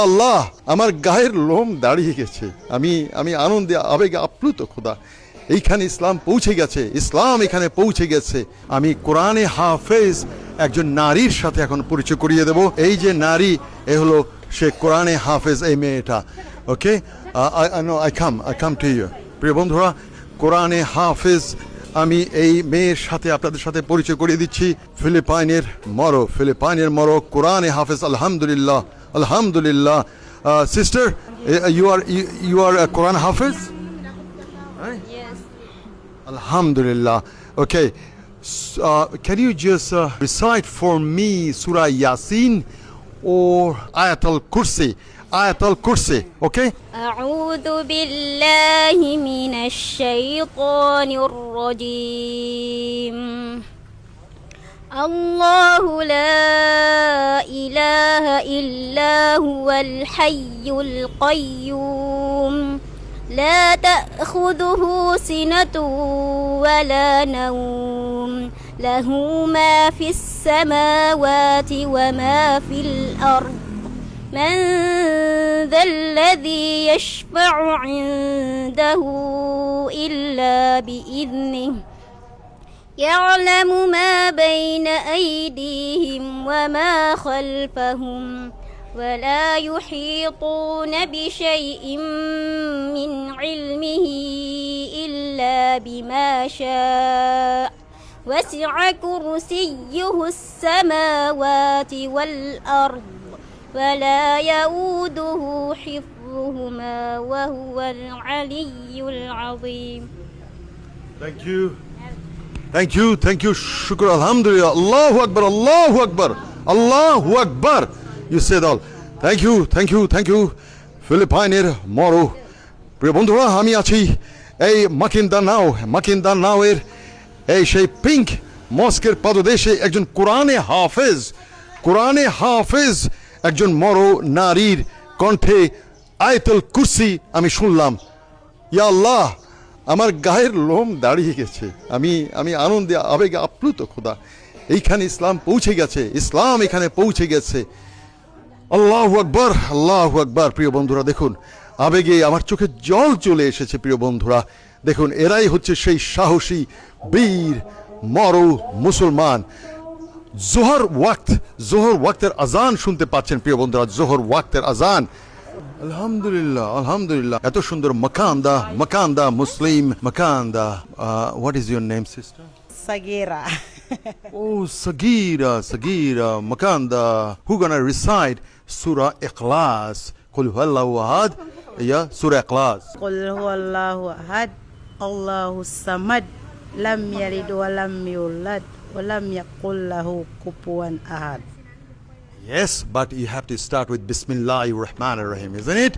আল্লাহ, আমার গায়ের লোম দাঁড়িয়ে গেছে। আমি আমি আনন্দে আবেগে আপ্লুত খোদা। এইখানে ইসলাম পৌঁছে গেছে, ইসলাম এখানে পৌঁছে গেছে। আমি কোরআনে হাফেজ একজন নারীর সাথে এখন পরিচয় করিয়ে দেব। এই যে নারী, এ হলো সে কোরআনে হাফেজ, এই মেয়েটা। ওকে, আই কাম টু ইউ। প্রিয় বন্ধুরা, কোরআনে হাফেজ আমি এই মেয়ের সাথে আপনাদের সাথে পরিচয় করিয়ে দিচ্ছি। ফিলিপাইনের মরো কোরআনে হাফেজ। আলহামদুলিল্লাহ, আলহামদুলিল্লাহ। Sister, you are a Quran Hafiz? Yes. Alhamdulillah. Okay. Can you just recite for me Surah Yasin or Ayatul Kursi? Ayatul Kursi, okay? أعوذ بالله من الشيطان الرجيم. الله لا إله إلا هو الحي القيوم لا تأخذه سنة ولا نوم له ما في السماوات وما في الأرض من ذا الذي يشفع عنده إلا بإذنه يعلم ما بين أيديهم وما خلفهم ولا يحيطون بشيء من علمه إلا بما شاء وسع كرسيه السماوات والأرض ولا يؤوده حفظهما وهو العلي العظيم. Thank you. Shukr, alhamdulillah. Allahu Akbar, Allahu Akbar, Allahu Akbar. You said all. Thank you. ফিলিপাইনের মরো। প্রিয় বন্ধুরা, আমি আছি এই মাকিন্দা নাও এর এই সেই pink মস্কের পাদদেশে। একজন কোরআনে হাফেজ একজন মরো নারীর কণ্ঠে আয়াতুল কুরসি আমি শুনলাম। ইয়া আল্লাহ, আমার গায়ের লোম দাঁড়িয়ে গেছে। আমি আনন্দে আবেগে আপ্লুত খোদা। এইখানে ইসলাম পৌঁছে গেছে, ইসলাম এখানে পৌঁছে গেছে। আল্লাহু আকবার, আল্লাহু আকবার। প্রিয় বন্ধুরা, দেখুন আবেগে আমার চোখে জল চলে এসেছে। প্রিয় বন্ধুরা, দেখুন এরাই হচ্ছে সেই সাহসী বীর মরো মুসলমান। জোহর ওয়াক্তের আজান শুনতে পাচ্ছেন প্রিয় বন্ধুরা, জোহর ওয়াক্তের আজান। আলহামদুলিল্লাহ। এত সুন্দর মাকান্দা মুসলিম মাকান্দা। What is your name, sister? Sagira. Oh, Sagira Makanda. Who gonna recite Surah Ikhlas? Qul huwallahu ahad. Yeah, Surah Ikhlas. Qul huwallahu ahad. Allahu samad. Lam yalid wa lam yulad wa lam yakul lahu kufuwan ahad. Yes, but you have to start with Bismillahir Rahmanir Rahim, isn't it?